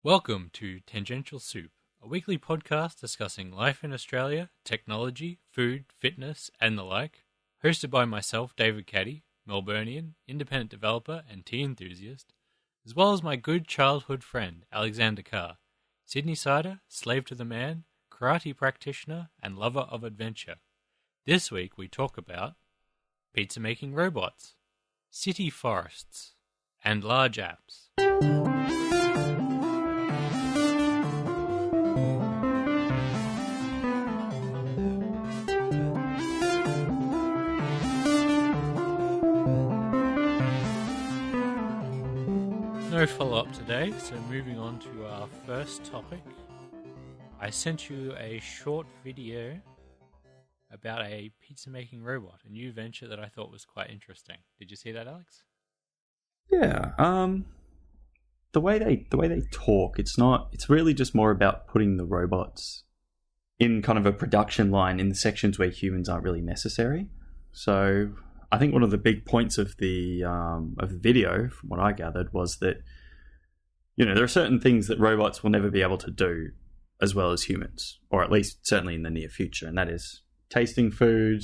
Welcome to Tangential Soup, a weekly podcast discussing life in Australia, technology, food, fitness, and the like. Hosted by myself, David Caddy, Melburnian, independent developer and tea enthusiast, as well as my good childhood friend, Alexander Carr, Sydney-sider, slave to the man, karate practitioner, and lover of adventure. This week we talk about pizza-making robots, city forests, and large apps. No follow-up today, so moving on to our first topic. I sent you a short video about a pizza-making robot, a new venture that I thought was quite interesting. Did you see that, Alex? Yeah, the way they talk, it's really just more about putting the robots in kind of a production line in the sections where humans aren't really necessary. So I think one of the big points of the video, from what I gathered, was that there are certain things that robots will never be able to do as well as humans, or at least certainly in the near future, and that is tasting food,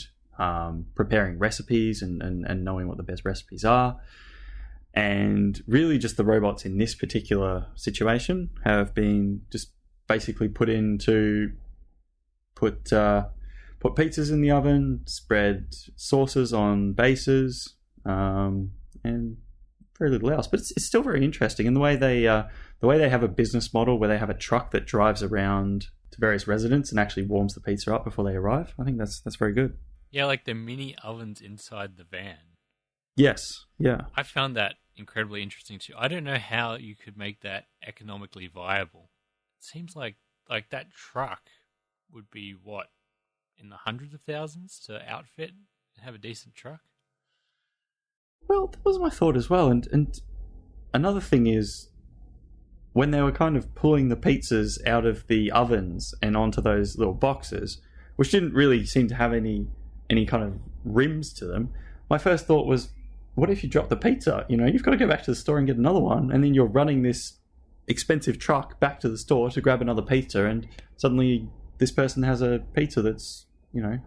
preparing recipes, and knowing what the best recipes are. And really, just the robots in this particular situation have been just basically put in to put pizzas in the oven, spread sauces on bases, and very little else. But it's still very interesting. And the way they have a business model where they have a truck that drives around to various residents and actually warms the pizza up before they arrive, I think that's very good. Yeah, like the mini ovens inside the van. Yes, yeah. I found that incredibly interesting too. I don't know how you could make that economically viable. It seems like that truck would be what, in the hundreds of thousands to outfit and have a decent truck? Well, that was my thought as well. And another thing is, when they were kind of pulling the pizzas out of the ovens and onto those little boxes, which didn't really seem to have any kind of rims to them, my first thought was, what if you drop the pizza? You've got to go back to the store and get another one, and then you're running this expensive truck back to the store to grab another pizza, and suddenly this person has a pizza that's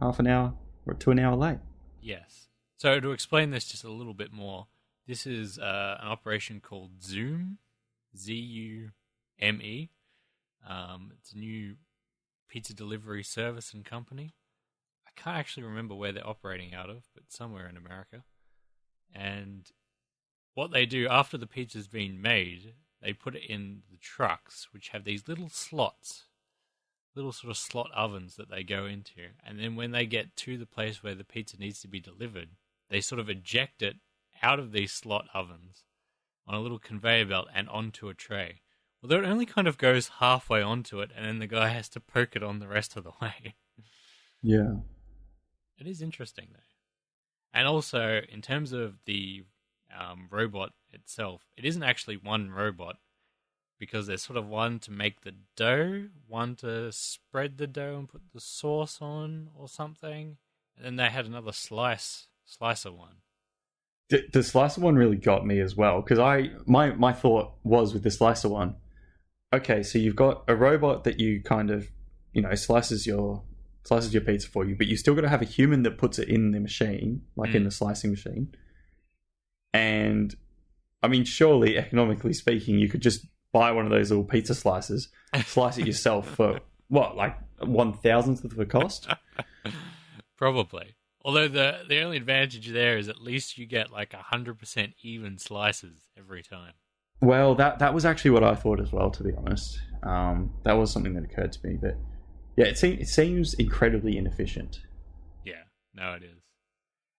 half an hour or to an hour late. Yes. So to explain this just a little bit more, this is an operation called Zume, Z-U-M-E. It's a new pizza delivery service and company. I can't actually remember where they're operating out of, but somewhere in America. And what they do after the pizza's been made, they put it in the trucks, which have these little slots, little sort of slot ovens that they go into. And then when they get to the place where the pizza needs to be delivered, they sort of eject it out of these slot ovens on a little conveyor belt and onto a tray. Although it only kind of goes halfway onto it, and then the guy has to poke it on the rest of the way. Yeah. It is interesting, though. And also, in terms of the robot itself, it isn't actually one robot, because there's sort of one to make the dough, one to spread the dough and put the sauce on or something, and then they had another slicer one. The slicer one really got me as well, because my thought was with the slicer one, okay, so you've got a robot that you kind of, slices your pizza for you, but you still got to have a human that puts it in the machine, like in the slicing machine. And I mean, surely, economically speaking, you could just buy one of those little pizza slices, slice it yourself for what, like 1,000th of the cost? Probably. Although the only advantage there is at least you get like 100% even slices every time. Well, that was actually what I thought as well, to be honest. That was something that occurred to me, but yeah, it seems incredibly inefficient. Yeah, no, it is.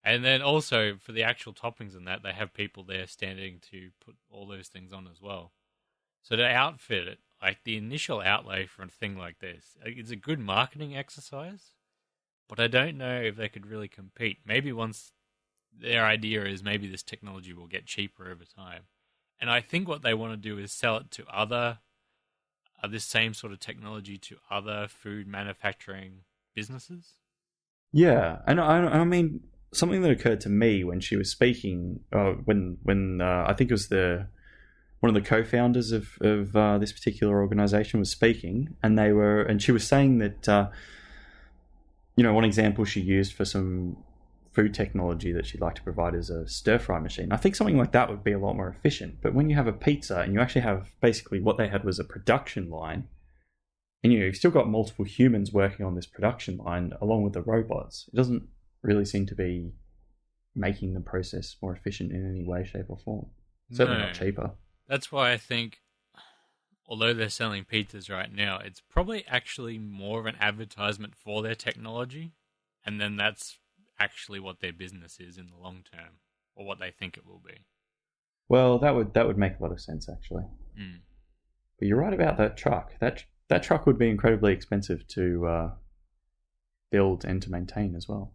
And then also for the actual toppings and that, they have people there standing to put all those things on as well. So to outfit it, like the initial outlay for a thing like this, it's a good marketing exercise, but I don't know if they could really compete. Maybe once their idea is maybe this technology will get cheaper over time. And I think what they want to do is sell it to this same sort of technology to other food manufacturing businesses. Yeah, and I mean, something that occurred to me when she was speaking, when I think it was the one of the co-founders of this particular organization was speaking, and she was saying that one example she used for some food technology that she'd like to provide is a stir-fry machine. I think something like that would be a lot more efficient. But when you have a pizza and you actually have basically what they had was a production line, and you've still got multiple humans working on this production line along with the robots, it doesn't really seem to be making the process more efficient in any way, shape, or form. Certainly not cheaper. That's why I think, although they're selling pizzas right now, it's probably actually more of an advertisement for their technology, and then that's actually what their business is in the long term, or what they think it will be. Well, that would make a lot of sense, actually. Mm. But you're right about that truck. That truck would be incredibly expensive to build and to maintain as well.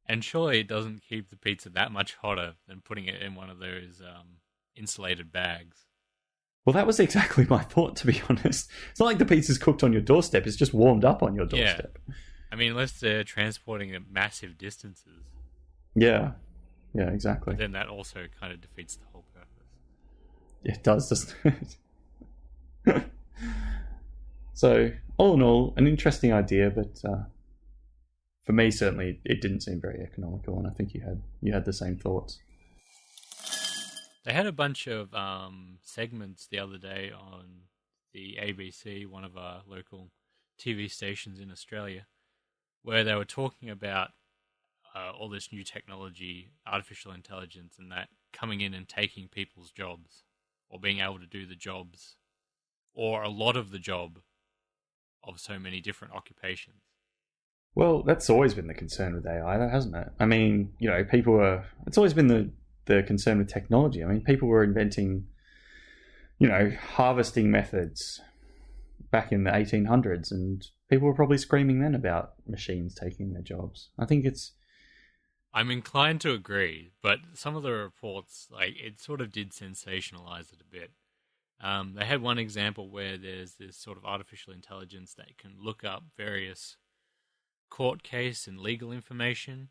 And surely it doesn't keep the pizza that much hotter than putting it in one of those insulated bags. Well, that was exactly my thought, to be honest. It's not like the pizza's cooked on your doorstep. It's just warmed up on your doorstep. Yeah. I mean, unless they're transporting it massive distances. Yeah, exactly. But then that also kind of defeats the whole purpose. Yeah, it does, doesn't it? So, all in all, an interesting idea, but for me, certainly, it didn't seem very economical, and I think you had the same thoughts. They had a bunch of segments the other day on the ABC, one of our local TV stations in Australia, where they were talking about all this new technology, artificial intelligence, and that coming in and taking people's jobs, or being able to do the jobs, or a lot of the job of so many different occupations. Well, that's always been the concern with AI, hasn't it? I mean, it's always been the concern with technology. I mean, people were inventing, harvesting methods back in the 1800s, and people were probably screaming then about machines taking their jobs. I think I'm inclined to agree, but some of the reports, it sort of did sensationalize it a bit. They had one example where there's this sort of artificial intelligence that can look up various court case and legal information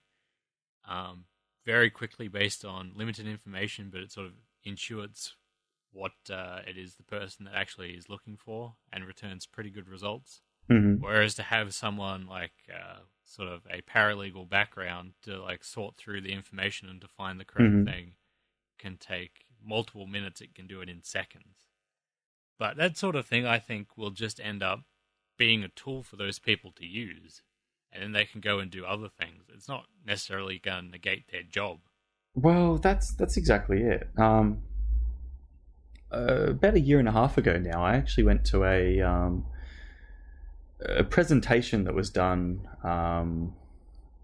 very quickly based on limited information, but it sort of intuits what it is the person that actually is looking for and returns pretty good results. Mm-hmm. Whereas to have someone sort of a paralegal background to sort through the information and to find the correct thing can take multiple minutes. It can do it in seconds. But that sort of thing, I think, will just end up being a tool for those people to use, and then they can go and do other things. It's not necessarily going to negate their job. Well, that's exactly it. About a year and a half ago now, I actually went to a presentation that was done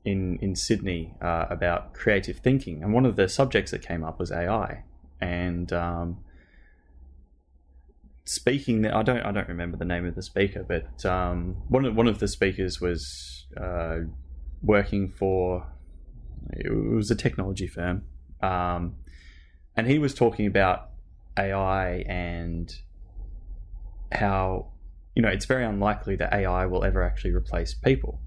in Sydney about creative thinking, and one of the subjects that came up was AI. And speaking, I don't remember the name of the speaker, but one of the speakers was working for, it was a technology firm, and he was talking about AI and how it's very unlikely that AI will ever actually replace people,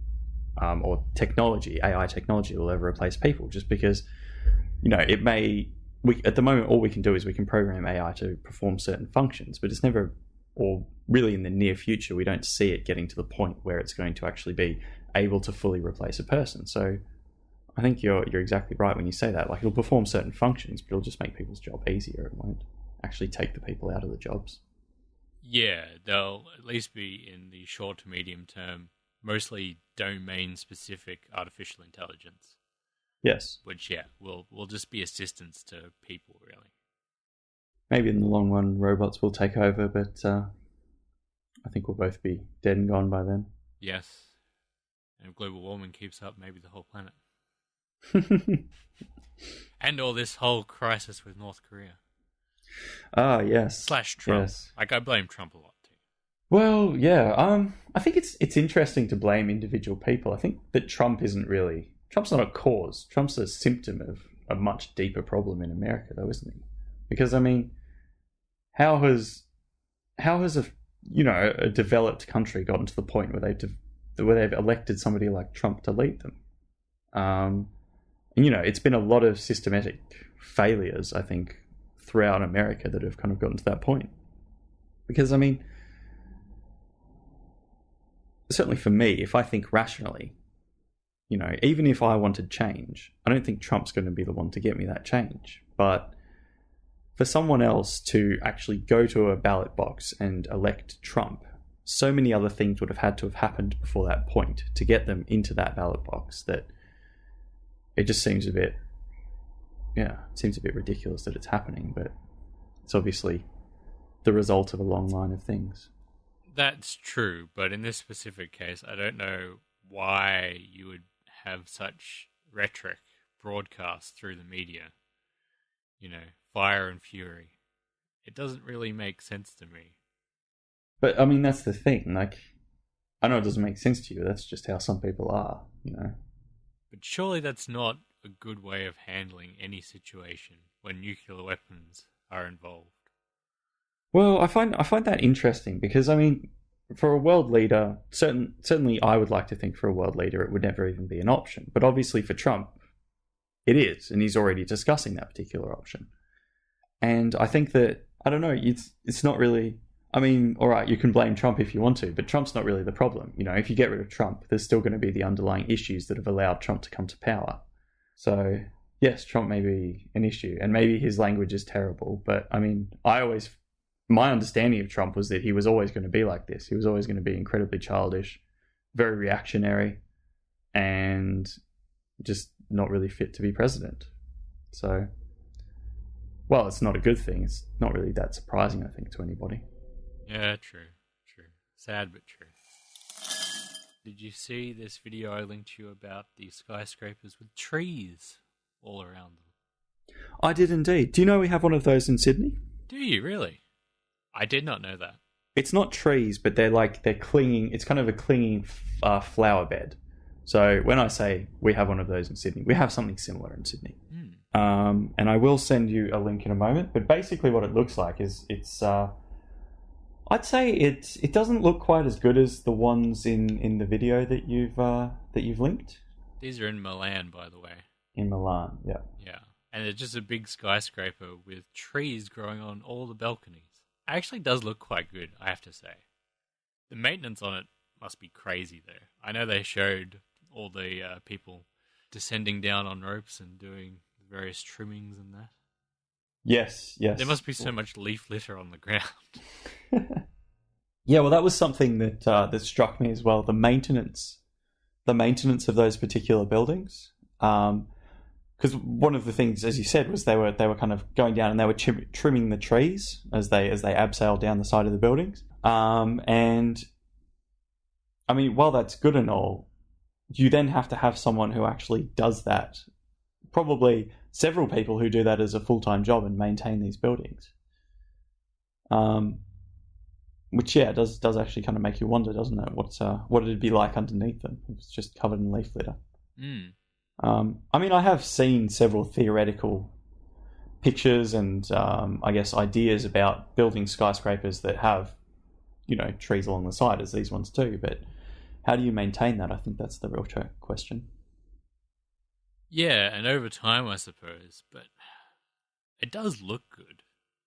or AI technology will ever replace people, just because it may. At the moment, all we can do is we can program AI to perform certain functions, but it's never, or really in the near future, we don't see it getting to the point where it's going to actually be able to fully replace a person. So I think you're exactly right when you say that. It'll perform certain functions, but it'll just make people's job easier. It won't actually take the people out of the jobs. Yeah, they'll at least be in the short to medium term, mostly domain-specific artificial intelligence. Yes. Which, will just be assistance to people, really. Maybe in the long run, robots will take over, but I think we'll both be dead and gone by then. Yes. And if global warming keeps up, maybe the whole planet. And all this whole crisis with North Korea. Ah, yes. / Trump. Yes. I blame Trump a lot, too. Well, yeah. I think it's interesting to blame individual people. I think that Trump's not a cause. Trump's a symptom of a much deeper problem in America, though, isn't he? Because, I mean, how has a developed country gotten to the point where they've elected somebody like Trump to lead them? And it's been a lot of systematic failures, I think, throughout America that have kind of gotten to that point. Because, I mean, certainly for me, if I think rationally, you know, even if I wanted change, I don't think Trump's going to be the one to get me that change. But for someone else to actually go to a ballot box and elect Trump, so many other things would have had to have happened before that point to get them into that ballot box that it just seems a bit, it seems a bit ridiculous that it's happening, but it's obviously the result of a long line of things. That's true, but in this specific case, I don't know why you would have such rhetoric broadcast through the media. You know, fire and fury. It doesn't really make sense to me. But, I mean, that's the thing. Like, I know it doesn't make sense to you. That's just how some people are, you know. But surely that's not a good way of handling any situation when nuclear weapons are involved. Well, I find that interesting because, I mean, for a world leader, certainly I would like to think for a world leader it would never even be an option. But obviously for Trump, it is, and he's already discussing that particular option. And I think that, I don't know, it's not really... I mean, all right, you can blame Trump if you want to, but Trump's not really the problem. You know, if you get rid of Trump, there's still going to be the underlying issues that have allowed Trump to come to power. So, yes, Trump may be an issue, and maybe his language is terrible, but, I mean, my understanding of Trump was that he was always going to be like this. He was always going to be incredibly childish, very reactionary, and just not really fit to be president. So, well, it's not a good thing. It's not really that surprising, I think, to anybody. Yeah, true. Sad but true. Did you see this video I linked you about the skyscrapers with trees all around them? I did indeed. Do you know we have one of those in Sydney? Do you really? I did not know that. It's not trees, but they're clinging. It's kind of a clinging flower bed. So when I say we have one of those in Sydney, we have something similar in Sydney. And I will send you a link in a moment. But basically, what it looks like is it's. I'd say it doesn't look quite as good as the ones in the video that you've linked. These are in Milan, by the way. In Milan, yeah. Yeah, and it's just a big skyscraper with trees growing on all the balconies. It actually does look quite good, I have to say. The maintenance on it must be crazy, though. I know they showed all the people descending down on ropes and doing various trimmings and that. Yes. There must be so much leaf litter on the ground. Yeah, well, that was something that struck me as well. The maintenance of those particular buildings. Because one of the things, as you said, was they were kind of going down and they were trimming the trees as they abseiled down the side of the buildings. And I mean, while that's good and all, you then have to have someone who actually does that. Probably several people who do that as a full-time job and maintain these buildings. Which, yeah, does actually kind of make you wonder, doesn't it? What it'd be like underneath them if it's just covered in leaf litter. I mean, I have seen several theoretical pictures and, I guess, ideas about building skyscrapers that have, you know, trees along the side, as these ones do. But how do you maintain that? I think that's the real question. Yeah, and over time, I suppose, but it does look good.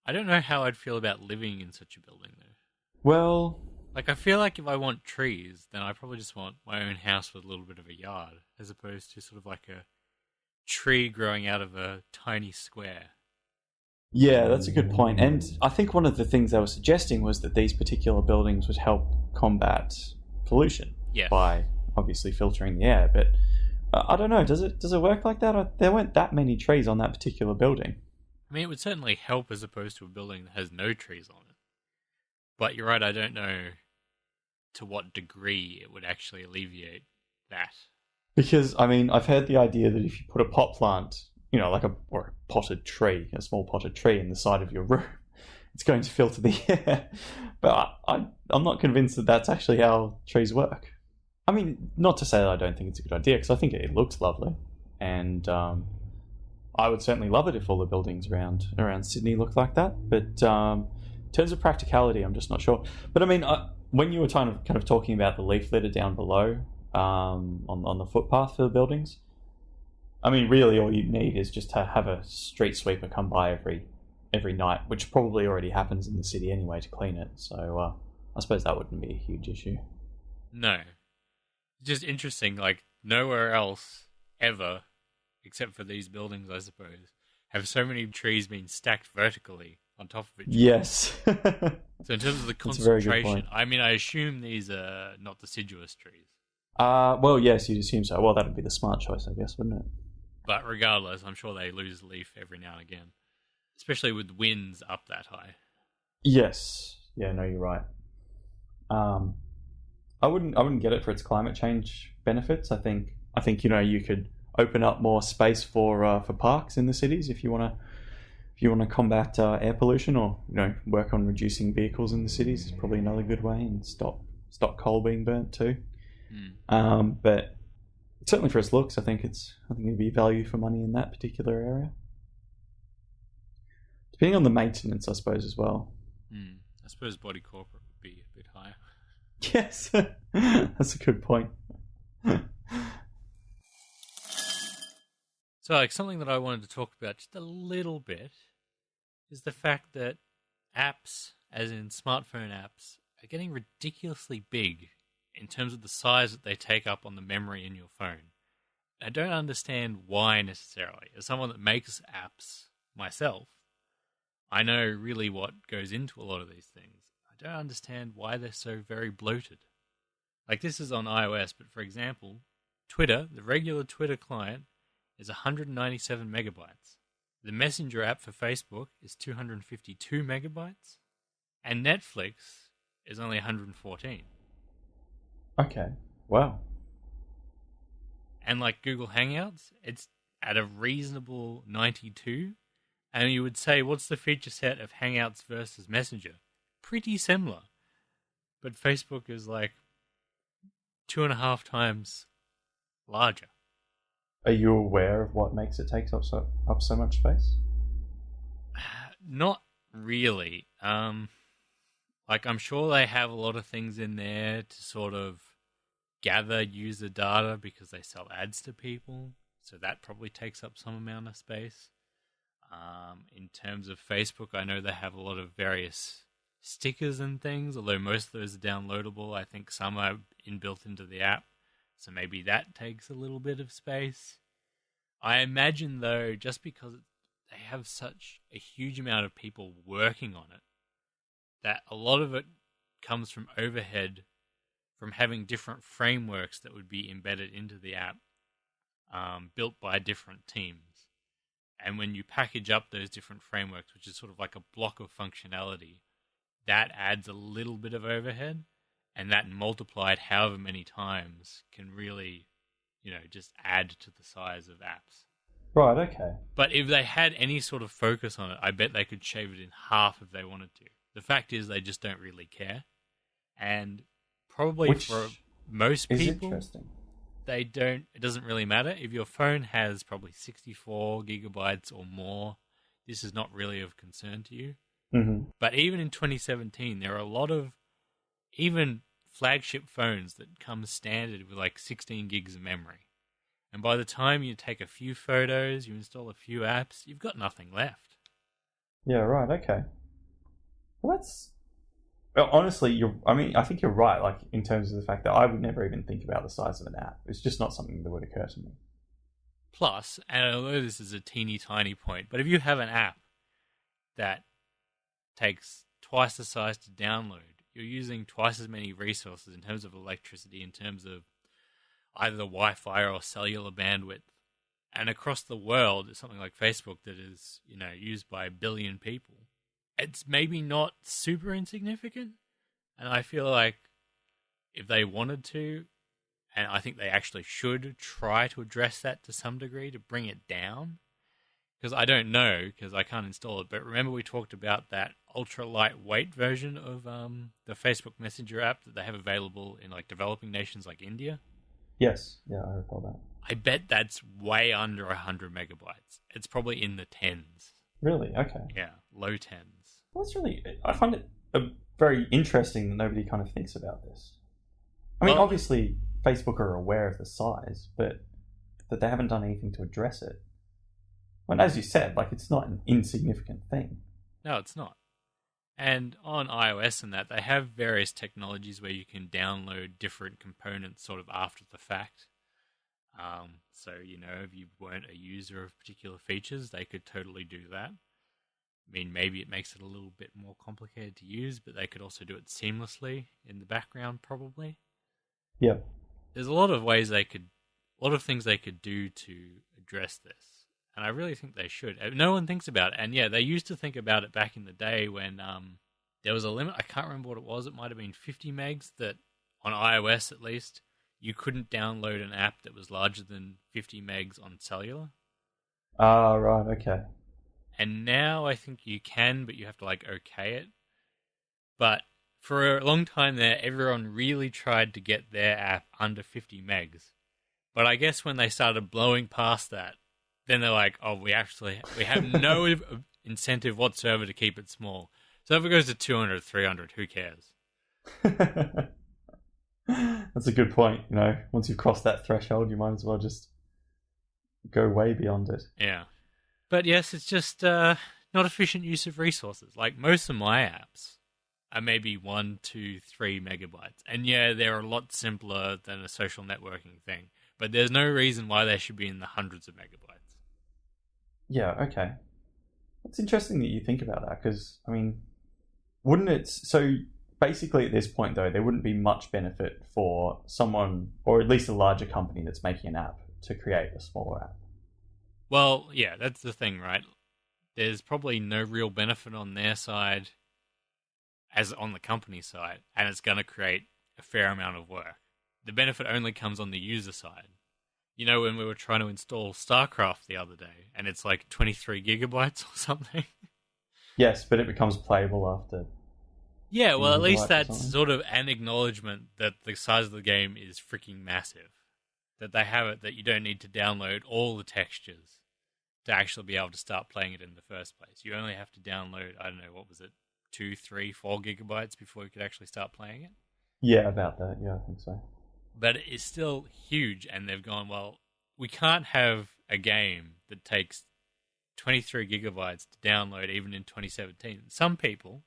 I don't know how I'd feel about living in such a building, though. Well... Like, I feel like if I want trees, then I probably just want my own house with a little bit of a yard, as opposed to sort of like a tree growing out of a tiny square. Yeah, that's a good point. And I think one of the things they were suggesting was that these particular buildings would help combat pollution by obviously filtering the air, but... I don't know. Does it work like that? There weren't that many trees on that particular building. I mean, it would certainly help as opposed to a building that has no trees on it. But you're right. I don't know to what degree it would actually alleviate that. Because I mean, I've heard the idea that if you put a pot plant, you know, or a potted tree, a small potted tree in the side of your room, it's going to filter the air. But I'm not convinced that that's actually how trees work. I mean, not to say that I don't think it's a good idea, because I think it looks lovely, and I would certainly love it if all the buildings around Sydney looked like that. But in terms of practicality, I'm just not sure. But I mean, when you were kind of talking about the leaf litter down below on the footpath for the buildings, I mean, really all you need is just to have a street sweeper come by every night, which probably already happens in the city anyway to clean it. So I suppose that wouldn't be a huge issue. No. Just interesting, like, nowhere else ever, except for these buildings, I suppose, have so many trees been stacked vertically on top of each other. Yes. So in terms of the That's a very good concentration, point. I mean, I assume these are not deciduous trees. Well, yes, you'd assume so. Well, that would be the smart choice, I guess, wouldn't it? But regardless, I'm sure they lose a leaf every now and again, especially with winds up that high. Yes. Yeah, no, you're right. I wouldn't get it for its climate change benefits. I think you could open up more space for parks in the cities if you want to combat air pollution, or work on reducing vehicles in the cities is probably another good way, and stop coal being burnt too. But certainly for its looks, I think it'd be value for money in that particular area. Depending on the maintenance, I suppose, as well. I suppose body corporate would be a bit higher. Yes, that's a good point. So, like, something that I wanted to talk about just a little bit is the fact that apps, as in smartphone apps, are getting ridiculously big in terms of the size that they take up on the memory in your phone. I don't understand why necessarily. As someone that makes apps myself, I know really what goes into a lot of these things. I don't understand why they're so very bloated. Like, this is on iOS, but for example, Twitter, the regular Twitter client, is 197 megabytes. The Messenger app for Facebook is 252 megabytes. And Netflix is only 114. Okay. Wow. And like Google Hangouts, it's at a reasonable 92. And you would say, what's the feature set of Hangouts versus Messenger? Pretty similar. But Facebook is like 2.5 times larger. Are you aware of what makes it take up so much space? Not really. Like, I'm sure they have a lot of things in there to sort of gather user data because they sell ads to people. So that probably takes up some amount of space. In terms of Facebook, I know they have a lot of various stickers and things, although most of those are downloadable. I think some are inbuilt into the app, so maybe that takes a little bit of space. I imagine, though, just because they have such a huge amount of people working on it, that a lot of it comes from overhead, from having different frameworks that would be embedded into the app, built by different teams. And when you package up those different frameworks, which is sort of like a block of functionality, that adds a little bit of overhead, and that multiplied however many times can really, just add to the size of apps. Right, okay. But if they had any sort of focus on it, I bet they could shave it in half if they wanted to. The fact is they just don't really care. And probably for most people, it doesn't really matter. If your phone has probably 64 gigabytes or more, this is not really of concern to you. Mm-hmm. But even in 2017, there are a lot of even flagship phones that come standard with like 16 gigs of memory. And by the time you take a few photos, you install a few apps, you've got nothing left. Yeah, right, okay. Well, honestly, I think you're right, like, in terms of the fact that I would never even think about the size of an app. It's just not something that would occur to me. Plus, and although this is a teeny tiny point, but if you have an app that takes twice the size to download, you're using twice as many resources in terms of electricity, in terms of either Wi-Fi or cellular bandwidth. And across the world, it's something like Facebook that is, used by 1 billion people. It's maybe not super insignificant. And I feel like if they wanted to, and I think they actually should try to address that to some degree to bring it down. Because I don't know, because I can't install it. But remember we talked about that ultra lightweight version of the Facebook Messenger app that they have available in like developing nations like India? Yes, yeah, I recall that. I bet that's way under 100 megabytes. It's probably in the tens. Really? Okay. Yeah, low tens. Well, I find it very interesting that nobody kind of thinks about this. I mean, obviously, Facebook are aware of the size, but that they haven't done anything to address it. Well, as you said, like, it's not an insignificant thing. No, it's not. And on iOS and that, they have various technologies where you can download different components sort of after the fact. So, if you weren't a user of particular features, they could totally do that. I mean, maybe it makes it a little bit more complicated to use, but they could also do it seamlessly in the background, probably. Yeah. There's a lot of ways a lot of things they could do to address this. And I really think they should. No one thinks about it. And yeah, they used to think about it back in the day when there was a limit. I can't remember what it was. It might have been 50 megs that, on iOS at least, you couldn't download an app that was larger than 50 megs on cellular. Ah, right, okay. And now I think you can, but you have to okay it. But for a long time there, everyone really tried to get their app under 50 megs. But I guess when they started blowing past that, then they're like, oh, we have no incentive whatsoever to keep it small. So if it goes to 200, 300, who cares? That's a good point. Once you've crossed that threshold, you might as well just go way beyond it. Yeah. But yes, it's just not efficient use of resources. Like most of my apps are maybe 1, 2, 3 megabytes. And yeah, they're a lot simpler than a social networking thing. But there's no reason why they should be in the hundreds of megabytes. Yeah, okay. It's interesting that you think about that because, wouldn't it... So basically at this point, though, there wouldn't be much benefit for someone, or at least a larger company that's making an app, to create a smaller app. Well, yeah, that's the thing, right? There's probably no real benefit on their side as on the company side, and it's going to create a fair amount of work. The benefit only comes on the user side. When we were trying to install StarCraft the other day, and it's like 23 gigabytes or something. Yes, but it becomes playable after. Yeah, well, at least that's sort of an acknowledgement that the size of the game is freaking massive. That they have it, that you don't need to download all the textures to actually be able to start playing it in the first place. You only have to download, I don't know, what was it, 2, 3, 4 gigabytes before you could actually start playing it? Yeah, about that. Yeah, I think so. But it's still huge, and they've gone, well, we can't have a game that takes 23 gigabytes to download even in 2017. Some people,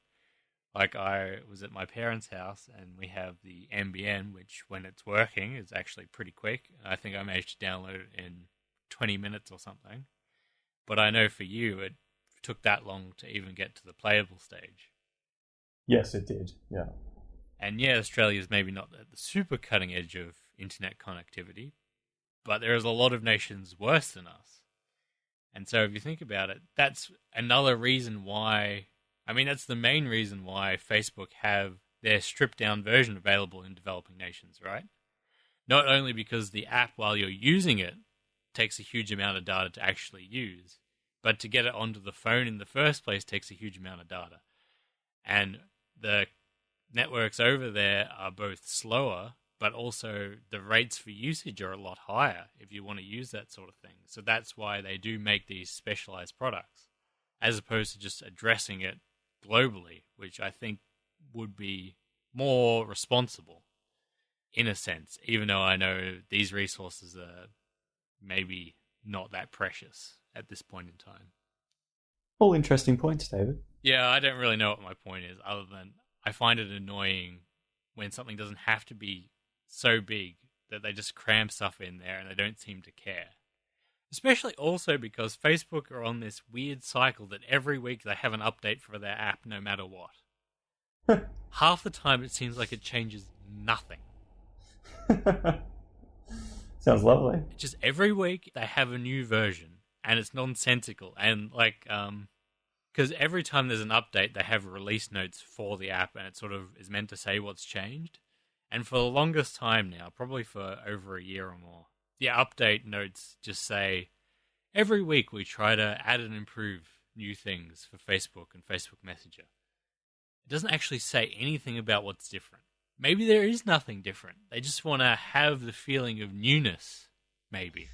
like I was at my parents' house, and we have the NBN, which when it's working is actually pretty quick. I think I managed to download it in 20 minutes or something. But I know for you, it took that long to even get to the playable stage. Yes, it did, yeah. And yeah, Australia's maybe not at the super cutting edge of internet connectivity, but there is a lot of nations worse than us. And so if you think about it, that's another reason why, that's the main reason why Facebook have their stripped down version available in developing nations, right? Not only because the app, while you're using it, takes a huge amount of data to actually use, but to get it onto the phone in the first place takes a huge amount of data. And the networks over there are both slower, but also the rates for usage are a lot higher if you want to use that sort of thing. So that's why they do make these specialized products, as opposed to just addressing it globally, which I think would be more responsible in a sense, even though I know these resources are maybe not that precious at this point in time. All interesting points, David. Yeah, I don't really know what my point is, other than I find it annoying when something doesn't have to be so big that they just cram stuff in there and they don't seem to care. Especially also because Facebook are on this weird cycle that every week they have an update for their app no matter what. Half the time it seems like it changes nothing. Sounds lovely. Just every week they have a new version and it's nonsensical and because every time there's an update they have release notes for the app and it sort of is meant to say what's changed. And for the longest time now, probably for over a year or more, the update notes just say, every week we try to add and improve new things for Facebook and Facebook Messenger. It doesn't actually say anything about what's different. Maybe there is nothing different. They just want to have the feeling of newness, maybe.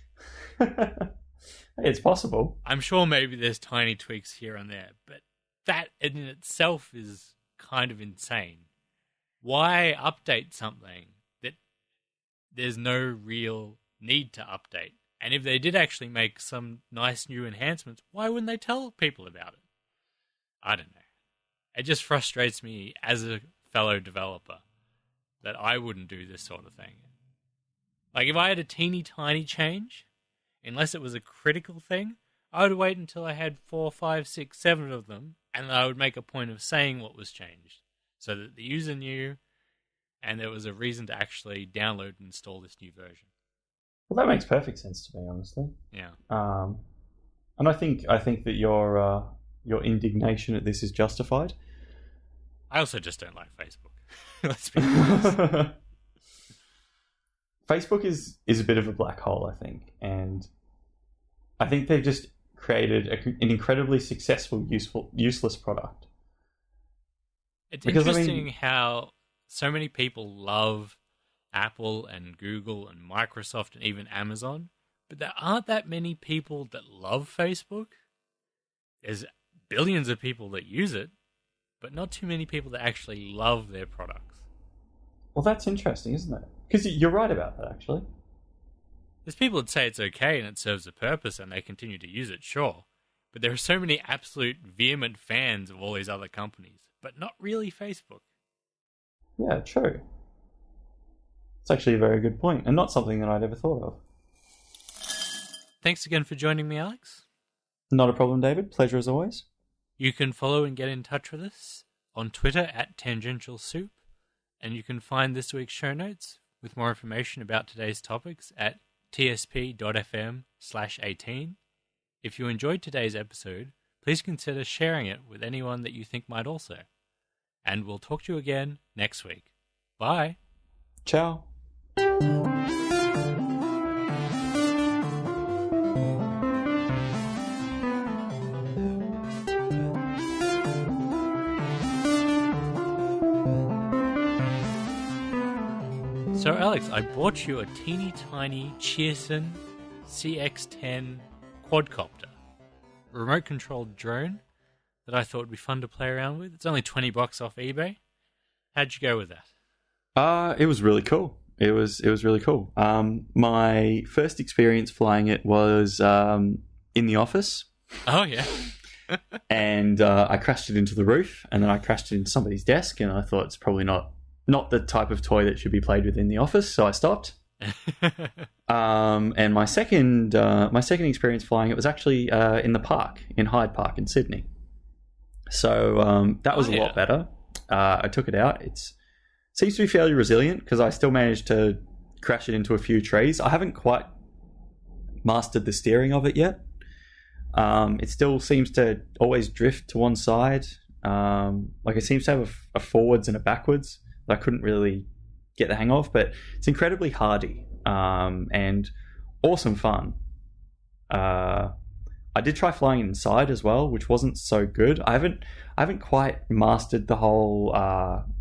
It's possible. I'm sure maybe there's tiny tweaks here and there, but that in itself is kind of insane. Why update something that there's no real need to update? And if they did actually make some nice new enhancements, why wouldn't they tell people about it? I don't know. It just frustrates me as a fellow developer that I wouldn't do this sort of thing. Like, if I had a teeny tiny change, unless it was a critical thing, I would wait until I had 4, 5, 6, 7 of them, and I would make a point of saying what was changed, so that the user knew, and there was a reason to actually download and install this new version. Well, that makes perfect sense to me, honestly. Yeah. And I think that your indignation at this is justified. I also just don't like Facebook. Let's be honest. Facebook is a bit of a black hole, I think, and I think they've just created an incredibly successful, useless product. It's interesting how so many people love Apple and Google and Microsoft and even Amazon, but there aren't that many people that love Facebook. There's billions of people that use it, but not too many people that actually love their products. Well, that's interesting, isn't it? Because you're right about that, actually. There's people that say it's okay and it serves a purpose and they continue to use it, sure. But there are so many absolute vehement fans of all these other companies, but not really Facebook. Yeah, true. It's actually a very good point, and not something that I'd ever thought of. Thanks again for joining me, Alex. Not a problem, David. Pleasure as always. You can follow and get in touch with us on Twitter at Tangential Soup, and you can find this week's show notes with more information about today's topics at tsp.fm/18. If you enjoyed today's episode, please consider sharing it with anyone that you think might also. And we'll talk to you again next week. Bye. Ciao. So, Alex, I bought you a teeny tiny Cheerson CX-10 quadcopter, a remote-controlled drone that I thought would be fun to play around with. It's only $20 off eBay. How'd you go with that? It was really cool. It was really cool. My first experience flying it was in the office. Oh, yeah. And I crashed it into the roof, and then I crashed it into somebody's desk, and I thought it's probably not the type of toy that should be played with in the office, so I stopped. And my second experience flying it was actually in the park, in Hyde Park in Sydney. So that was a lot better. I took it out. It seems to be fairly resilient because I still managed to crash it into a few trees. I haven't quite mastered the steering of it yet. It still seems to always drift to one side. Like it seems to have a forwards and a backwards that I couldn't really get the hang of, but it's incredibly hardy and awesome fun. I did try flying inside as well, which wasn't so good. I haven't quite mastered the whole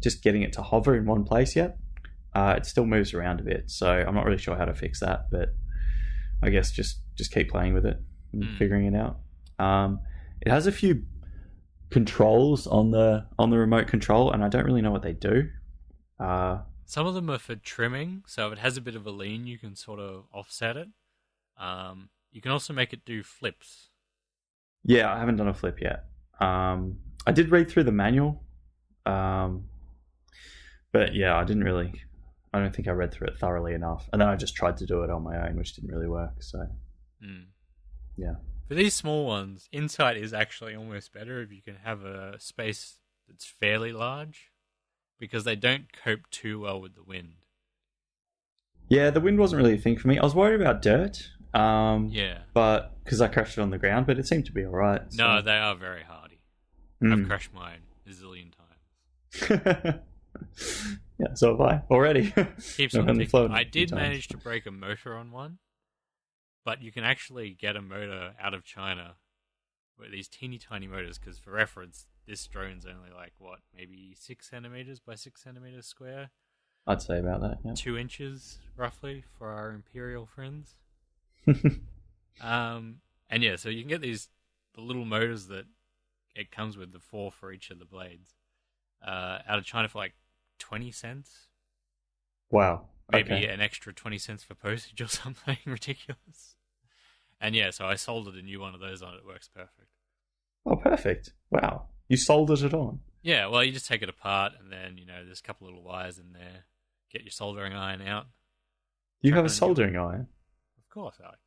just getting it to hover in one place yet. It still moves around a bit, so I'm not really sure how to fix that, but I guess just keep playing with it and figuring it out. It has a few controls on the remote control, and I don't really know what they do. Some of them are for trimming, so if it has a bit of a lean, you can sort of offset it. You can also make it do flips. Yeah, I haven't done a flip yet. I did read through the manual, but yeah, I don't think I read through it thoroughly enough. And then I just tried to do it on my own, which didn't really work. So, yeah. For these small ones, inside is actually almost better if you can have a space that's fairly large, because they don't cope too well with the wind. Yeah, the wind wasn't really a thing for me. I was worried about dirt. Yeah. But because I crashed it on the ground, but it seemed to be all right. So. No, they are very hardy. I've crashed mine a zillion times. Yeah, so have I already. Keeps on ticking. I did manage to break a motor on one, but you can actually get a motor out of China with these teeny tiny motors, because for reference, this drone's only like, maybe 6 centimeters by 6 centimeters square? I'd say about that, yeah. 2 inches, roughly, for our imperial friends. And yeah, so you can get the little motors that it comes with, the 4 for each of the blades, out of China for like 20 cents. Wow. Maybe an extra 20 cents for postage or something ridiculous. And yeah, so I soldiered a new one of those on. It works perfect. Oh, perfect. Wow. You soldered it on. Yeah, well, you just take it apart, and then, there's a couple little wires in there. Get your soldering iron out. You have a soldering iron? Of course, Alex.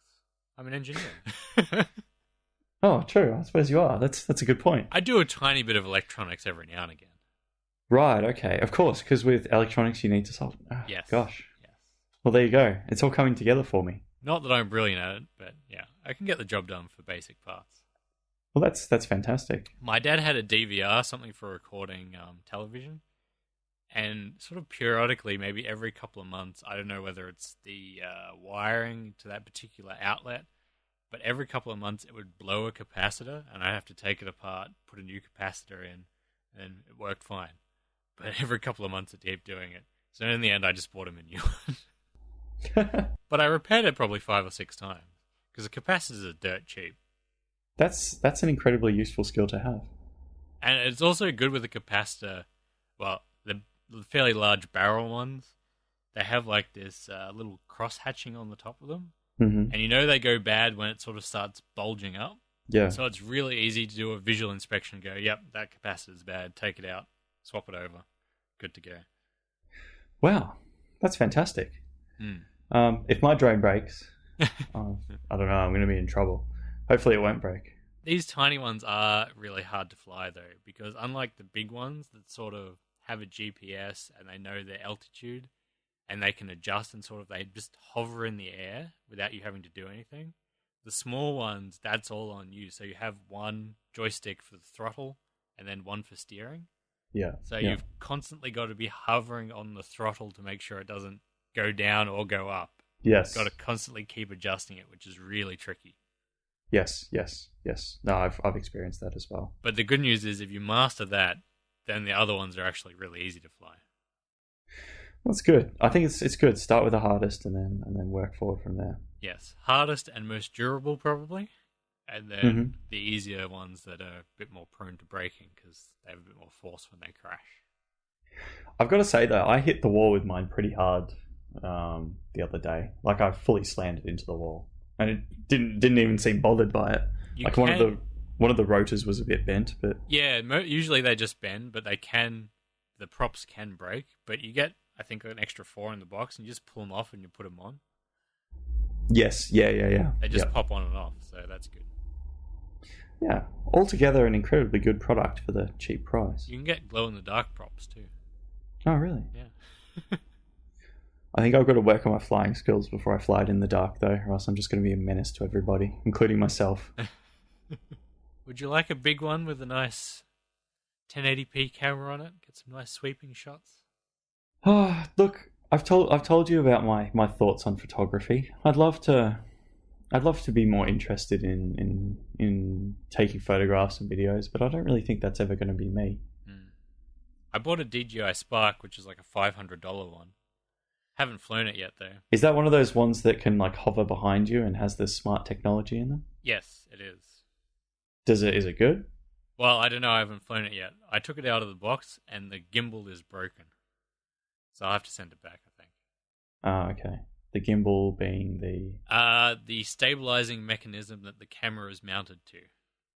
I'm an engineer. Oh, true. I suppose you are. That's a good point. I do a tiny bit of electronics every now and again. Right, okay. Of course, because with electronics you need to solder. Oh, yes. Gosh. Yes. Well, there you go. It's all coming together for me. Not that I'm brilliant at it, but yeah, I can get the job done for basic parts. Well, that's fantastic. My dad had a DVR, something for recording television, and sort of periodically, maybe every couple of months, I don't know whether it's the wiring to that particular outlet, but every couple of months it would blow a capacitor, and I'd have to take it apart, put a new capacitor in, and it worked fine. But every couple of months it kept doing it. So in the end, I just bought him a new one. But I repaired it probably 5 or 6 times, because the capacitors are dirt cheap. That's an incredibly useful skill to have. And it's also good with a capacitor. Well, the fairly large barrel ones, they have like this little cross hatching on the top of them. Mm-hmm. And they go bad when it sort of starts bulging up. Yeah. So it's really easy to do a visual inspection and go, yep, that capacitor's bad, take it out, swap it over, good to go. Wow, that's fantastic. If my drone breaks, I don't know, I'm going to be in trouble. Hopefully it won't break. These tiny ones are really hard to fly, though, because unlike the big ones that sort of have a GPS and they know their altitude and they can adjust and they just hover in the air without you having to do anything, the small ones, that's all on you. So you have one joystick for the throttle and then one for steering. Yeah. So you've constantly got to be hovering on the throttle to make sure it doesn't go down or go up. Yes. You've got to constantly keep adjusting it, which is really tricky. Yes. No, I've experienced that as well. But the good news is if you master that, then the other ones are actually really easy to fly. That's good. I think it's good. Start with the hardest and then work forward from there. Yes. Hardest and most durable, probably. And then the easier ones that are a bit more prone to breaking because they have a bit more force when they crash. I've got to say, though, I hit the wall with mine pretty hard the other day. Like, I fully slammed it into the wall. And it didn't even seem bothered by it. One of the rotors was a bit bent, but yeah, usually they just bend, but the props can break. But you get, I think, an extra 4 in the box, and you just pull them off and you put them on. Yes, yeah. They just pop on and off, so that's good. Yeah, altogether an incredibly good product for the cheap price. You can get glow-in-the-dark props too. Oh, really? Yeah. I think I've got to work on my flying skills before I fly it in the dark, though, or else I'm just going to be a menace to everybody, including myself. Would you like a big one with a nice 1080p camera on it? Get some nice sweeping shots? Oh, look, I've told you about my thoughts on photography. I'd love to be more interested in taking photographs and videos, but I don't really think that's ever going to be me. I bought a DJI Spark, which is like a $500 one. Haven't flown it yet, though. Is that one of those ones that can like hover behind you and has this smart technology in them? Yes, it is. Is it good? Well, I don't know. I haven't flown it yet. I took it out of the box, and the gimbal is broken. So I'll have to send it back, I think. Ah, okay. The gimbal being the stabilizing mechanism that the camera is mounted to.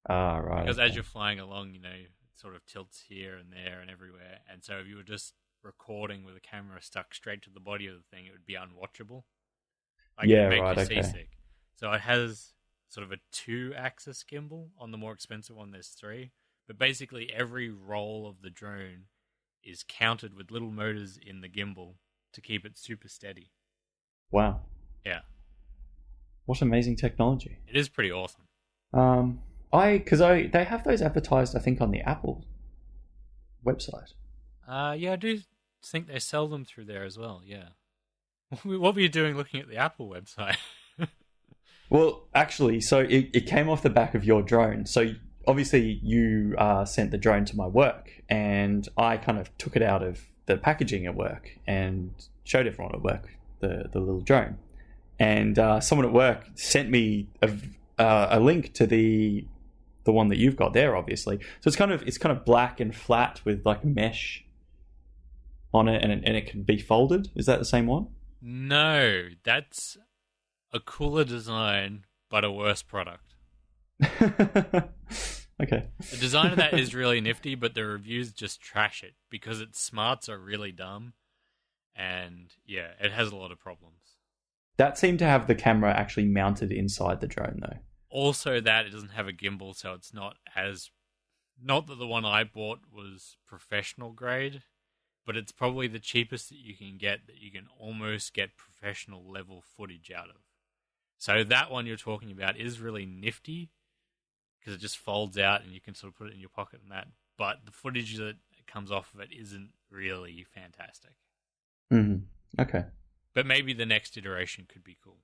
Ah, right. Because as you're flying along, it sort of tilts here and there and everywhere. And so if you were just recording with a camera stuck straight to the body of the thing, it would be unwatchable. Yeah, it'd make right, you okay. seasick. So it has sort of a 2-axis gimbal. On the more expensive one, there's 3. But basically every roll of the drone is counted with little motors in the gimbal to keep it super steady. Wow. Yeah. What amazing technology. It is pretty awesome. They have those advertised, I think, on the Apple website. Yeah, I do think they sell them through there as well, yeah. What were you doing looking at the Apple website? Well, actually, so it came off the back of your drone. So obviously you sent the drone to my work, and I kind of took it out of the packaging at work and showed everyone at work the little drone. And someone at work sent me a link to the one that you've got there, obviously. So it's kind of black and flat with like mesh on it, and it can be folded. Is that the same one? No, that's a cooler design, but a worse product. Okay. The design of that is really nifty, but the reviews just trash it because its smarts are really dumb, and yeah, it has a lot of problems. That seemed to have the camera actually mounted inside the drone, though. Also, that it doesn't have a gimbal, so it's not as... Not that the one I bought was professional grade, but it's probably the cheapest that you can get that you can almost get professional level footage out of. So that one you're talking about is really nifty because it just folds out and you can sort of put it in your pocket and that. But the footage that comes off of it isn't really fantastic. Mm-hmm. Okay. But maybe the next iteration could be cool.